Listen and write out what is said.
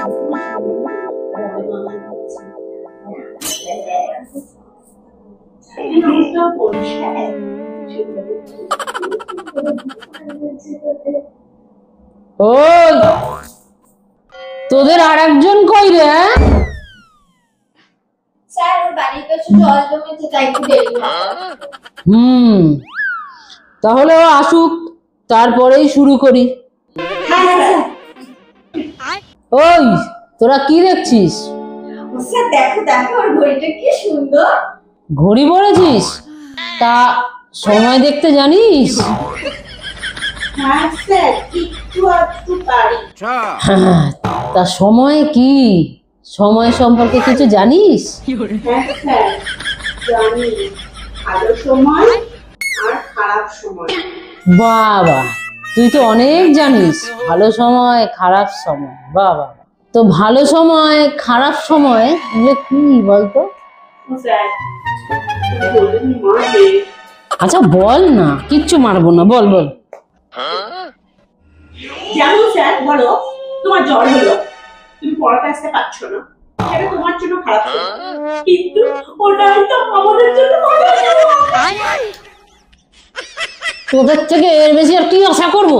ওই তোদের আর একজন কই রে? স্যার ওর বাড়ির কাছে জল জমেছে তাই একটু দেরি হবে। তাহলে ও আসুক, তারপরেই শুরু করি। ওই তোরা কি দেখছিস? স্যার দেখো দেখো ওর ঘড়িটা কি সুন্দর। ঘড়ি পড়েছিস? তা সময় দেখতে জানিস? হ্যাঁ স্যার একটু একটু পারি। তা সময় কি, সময় সম্পর্কে কিছু জানিস? হ্যাঁ স্যার জানি, ভালো সময় আর খারাপ সময়। বাবা, তুই তো অনেক জানিস। ভালো সময় খারাপ সময়, বাবা। তো ভালো সময় খারাপ সময় এগুলো কি বলতো? স্যার বলুন মারবে। আচ্ছা বল না, কিচ্ছু মারবো না, বল বল। যেমন স্যার ধরো তোমার জ্বর হলো, তুমি পড়াতে আসতে পারছো না, সেটা তোমার জন্য খারাপ সময়, কিন্তু ওটাই তো আমাদের জন্য ভালো সময়। তোদের থেকে এর বেশি আর কি আশা করবো?